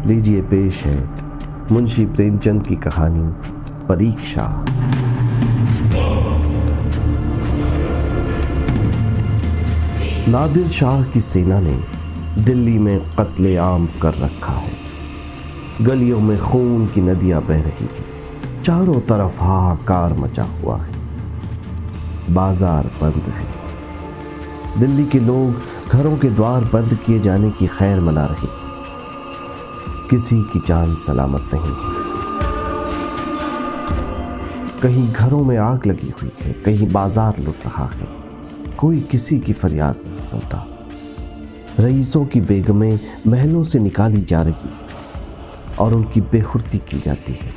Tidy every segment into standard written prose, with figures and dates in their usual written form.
लीजिए पेश है मुंशी प्रेमचंद की कहानी परीक्षा। नादिर शाह की सेना ने दिल्ली में कत्ले-आम कर रखा है। गलियों में खून की नदियां बह रही हैं। चारों तरफ हाहाकार मचा हुआ है। बाजार बंद है। दिल्ली के लोग घरों के द्वार बंद किए जाने की खैर मना रहे हैं। किसी की जान सलामत नहीं। कहीं घरों में आग लगी हुई है, कहीं बाजार लुट रहा है। कोई किसी की फरियाद नहीं सुनता। रईसों की बेगमें महलों से निकाली जा रही है और उनकी बेहुर्ती की जाती है।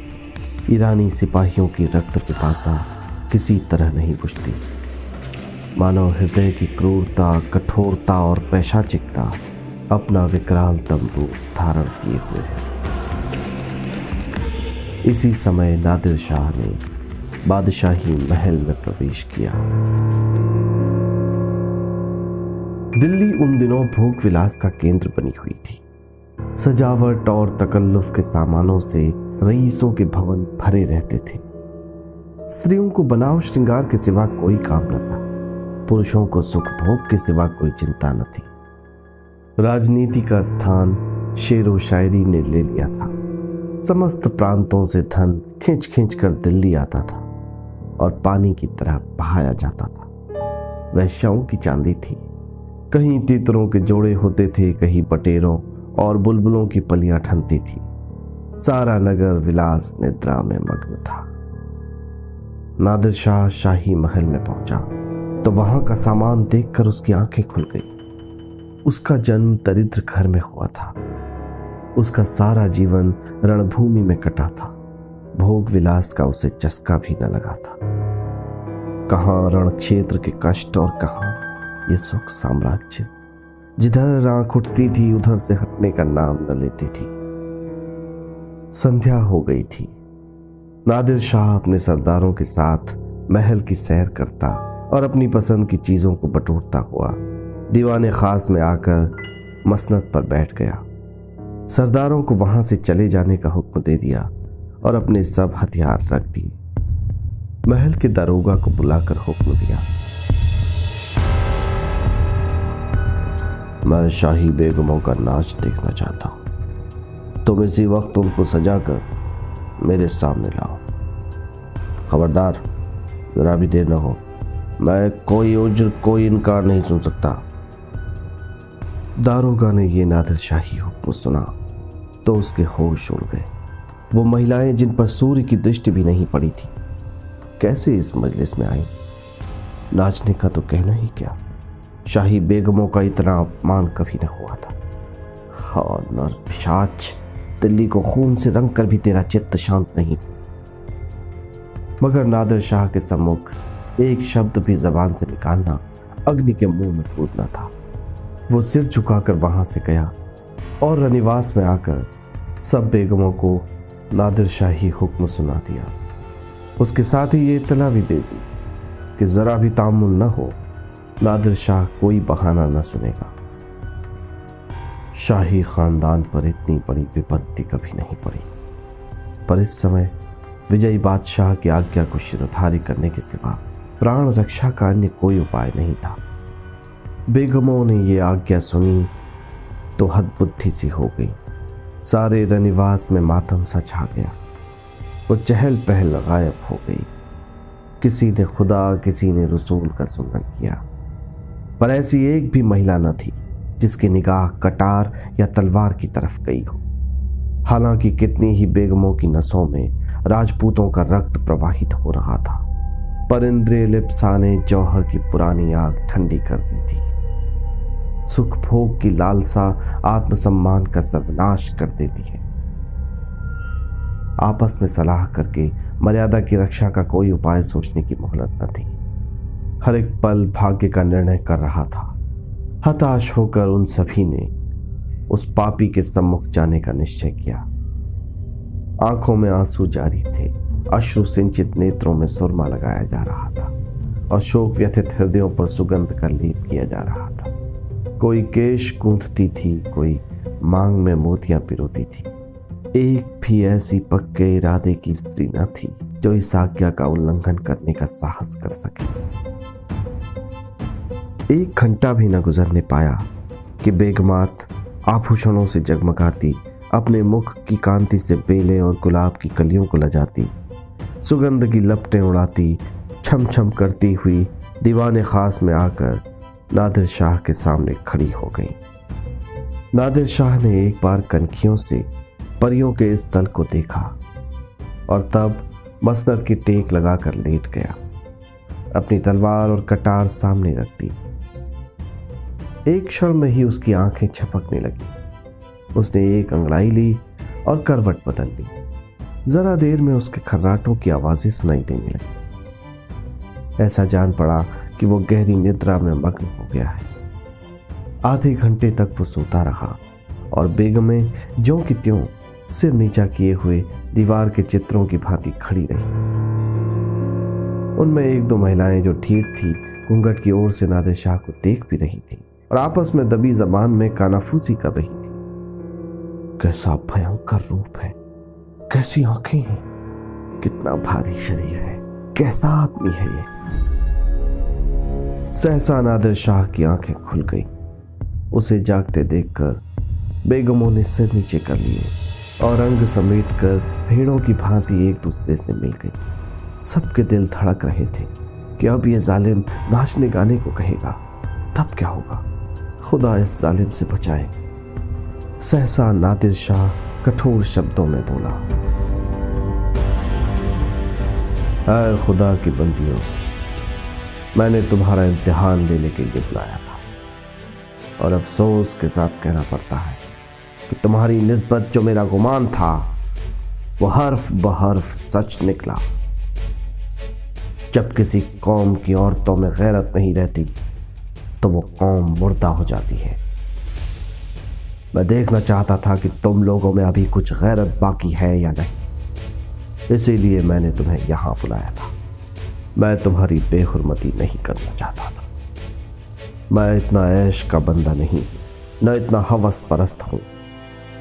ईरानी सिपाहियों की रक्त पिपासा किसी तरह नहीं बुझती। मानव हृदय की क्रूरता, कठोरता और पैशाचिकता अपना विकराल तंबू धारण किए हुए है। इसी समय नादिर शाह ने बादशाही महल में प्रवेश किया। दिल्ली उन दिनों भोग विलास का केंद्र बनी हुई थी। सजावट और तकल्लुफ के सामानों से रईसों के भवन भरे रहते थे। स्त्रियों को बनाव श्रृंगार के सिवा कोई काम न था। पुरुषों को सुख भोग के सिवा कोई चिंता न थी। राजनीति का स्थान शेरो शायरी ने ले लिया था। समस्त प्रांतों से धन खींच खींच कर दिल्ली आता था और पानी की तरह बहाया जाता था। वेश्याओं की चांदी थी। कहीं तीतरों के जोड़े होते थे, कहीं बटेरों और बुलबुलों की पलियां ठनती थी। सारा नगर विलास निद्रा में मग्न था। नादिर शाह शाही महल में पहुंचा तो वहां का सामान देखकर उसकी आंखें खुल गई। उसका जन्म दरिद्र घर में हुआ था। उसका सारा जीवन रणभूमि में कटा था। भोग विलास का उसे चस्का भी न लगा था। कहां रण क्षेत्र के कष्ट और कहां ये सुख साम्राज्य। जिधर आंख उठती थी उधर से हटने का नाम न लेती थी। संध्या हो गई थी। नादिर शाह अपने सरदारों के साथ महल की सैर करता और अपनी पसंद की चीजों को बटोरता हुआ दीवाने खास में आकर मसनद पर बैठ गया। सरदारों को वहां से चले जाने का हुक्म दे दिया और अपने सब हथियार रख दिए। महल के दरोगा को बुलाकर हुक्म दिया, मैं शाही बेगमों का नाच देखना चाहता हूं। तुम इसी वक्त उनको सजाकर मेरे सामने लाओ। खबरदार, जरा भी देर न हो। मैं कोई उज्र, कोई इनकार नहीं सुन सकता। दारोगा ने ये नादिर शाही हुक्म सुना तो उसके होश उड़ गए। वो महिलाएं जिन पर सूर्य की दृष्टि भी नहीं पड़ी थी, कैसे इस मजलिस में आई? नाचने का तो कहना ही क्या, शाही बेगमों का इतना अपमान कभी न हुआ था। हाँ नर पिशाच, दिल्ली को खून से रंग कर भी तेरा चित्त शांत नहीं। मगर नादिर शाह के सम्मुख एक शब्द भी जबान से निकालना अग्नि के मुंह में कूदना था। वो सिर झुकाकर वहां से गया और रनिवास में आकर सब बेगमों को नादिर शाही हुक्म सुना दिया। उसके साथ ही ये इत्तला भी दे दी कि जरा भी तामुल न हो, नादिर शाह कोई बहाना न सुनेगा। शाही खानदान पर इतनी बड़ी विपत्ति कभी नहीं पड़ी। पर इस समय विजयी बादशाह की आज्ञा को शिरोधार्य करने के सिवा प्राण रक्षा का अन्य कोई उपाय नहीं था। बेगमों ने ये आज्ञा सुनी तो हदबुद्धि सी हो गई। सारे रनिवास में मातम सा छा गया। वो चहल पहल गायब हो गई। किसी ने खुदा, किसी ने रसूल का सुमरन किया, पर ऐसी एक भी महिला न थी जिसकी निगाह कटार या तलवार की तरफ गई हो। हालांकि कितनी ही बेगमों की नसों में राजपूतों का रक्त प्रवाहित हो रहा था, पर इंद्रिय लिप्सा ने जौहर की पुरानी आग ठंडी कर दी थी। सुख भोग की लालसा आत्मसम्मान का सर्वनाश कर देती है। आपस में सलाह करके मर्यादा की रक्षा का कोई उपाय सोचने की मोहलत न थी। हर एक पल भाग्य का निर्णय कर रहा था। हताश होकर उन सभी ने उस पापी के सम्मुख जाने का निश्चय किया। आंखों में आंसू जारी थे। अश्रु सिंचित नेत्रों में सुरमा लगाया जा रहा था और शोक व्यथित हृदयों पर सुगंध का लेप किया जा रहा था। कोई केश गूंथती थी, कोई मांग में मोतियां पिरोती थी। एक भी ऐसी पक्के इरादे की स्त्री न थी जो इस आज्ञा का उल्लंघन करने का साहस कर सके। 1 घंटा भी न गुजरने पाया कि बेगमात आभूषणों से जगमगाती अपने मुख की कांति से बेलें और गुलाब की कलियों को लजाती, सुगंध की लपटें उड़ाती, छम छम करती हुई दीवाने खास में आकर नादिर शाह के सामने खड़ी हो गई। नादिर शाह ने एक बार कनखियों से परियों के इस दल को देखा और तब मसनद की टेक लगाकर लेट गया, अपनी तलवार और कटार सामने रख दी। एक क्षण में ही उसकी आंखें झपकने लगी। उसने एक अंगड़ाई ली और करवट बदल ली। जरा देर में उसके खर्राटों की आवाजें सुनाई देने लगी। ऐसा जान पड़ा कि वो गहरी निद्रा में मग्न हो गया है। आधे घंटे तक वो सोता रहा और बेगमें ज्यों की त्यों सिर नीचा किए हुए दीवार के चित्रों की भांति खड़ी रही। उनमें 1-2 महिलाएं जो ठीक थी घूंघट की ओर से नादिर शाह को देख भी रही थी और आपस में दबी जबान में कानाफूसी कर रही थी। कैसा भयंकर रूप है, कैसी आंखें हैं, कितना भारी शरीर है, कैसा आदमी है ये। सहसा नादिर शाह की आंखें खुल गईं। उसे जागते देखकर बेगमों ने सिर नीचे कर लिए और रंग समेटकर भेड़ों की भांति एक दूसरे से मिल गई। सबके दिल धड़क रहे थे कि अब ये जालिम नाचने गाने को कहेगा, तब क्या होगा। खुदा इस जालिम से बचाए। सहसा नादिर शाह कठोर शब्दों में बोला, ऐ खुदा की बंदियों, मैंने तुम्हारा इम्तिहान लेने के लिए बुलाया था और अफसोस के साथ कहना पड़ता है कि तुम्हारी निस्बत जो मेरा गुमान था वो हर्फ बहर्फ सच निकला। जब किसी कौम की औरतों में गैरत नहीं रहती तो वो कौम मुर्दा हो जाती है। मैं देखना चाहता था कि तुम लोगों में अभी कुछ गैरत बाकी है या नहीं, इसीलिए मैंने तुम्हें यहां बुलाया था। मैं तुम्हारी बेहुरमती नहीं करना चाहता था। मैं इतना ऐश का बंदा नहीं, न इतना हवस परस्त हूं,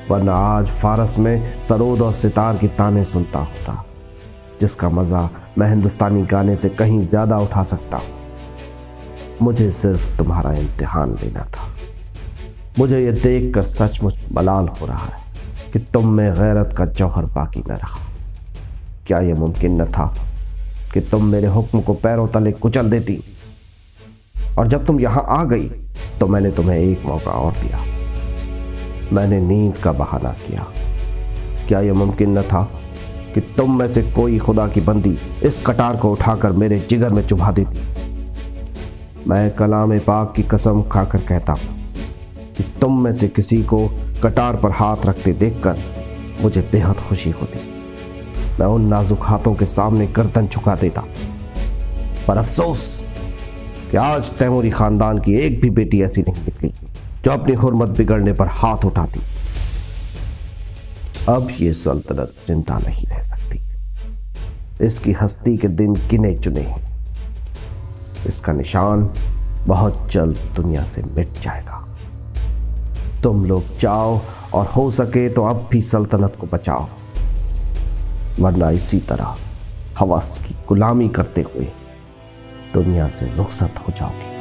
वरना आज फारस में सरोद और सितार की ताने सुनता होता, जिसका मजा मैं हिंदुस्तानी गाने से कहीं ज्यादा उठा सकता हूं। मुझे सिर्फ तुम्हारा इम्तिहान लेना था। मुझे यह देखकर सचमुच मलाल हो रहा है कि तुम में गैरत का जौहर बाकी न रहा। क्या यह मुमकिन न था कि तुम मेरे हुक्म को पैरों तले कुचल देती, और जब तुम यहां आ गई तो मैंने तुम्हें एक मौका और दिया। मैंने नींद का बहाना किया। क्या यह मुमकिन न था कि तुम में से कोई खुदा की बंदी इस कटार को उठाकर मेरे जिगर में चुभा देती। मैं कलाम पाक की कसम खाकर कहता हूं कि तुम में से किसी को कटार पर हाथ रखते देखकर मुझे बेहद खुशी होती। मैं उन नाजुक हाथों के सामने गर्दन झुका देता, पर अफसोस कि आज तैमूरी खानदान की एक भी बेटी ऐसी नहीं निकली जो अपनी हुर्मत बिगड़ने पर हाथ उठाती। अब ये सल्तनत जिंदा नहीं रह सकती। इसकी हस्ती के दिन गिने चुने हैं। इसका निशान बहुत जल्द दुनिया से मिट जाएगा। तुम लोग जाओ और हो सके तो अब भी सल्तनत को बचाओ, वरना इसी तरह हवस की गुलामी करते हुए दुनिया से रुखसत हो जाओगे।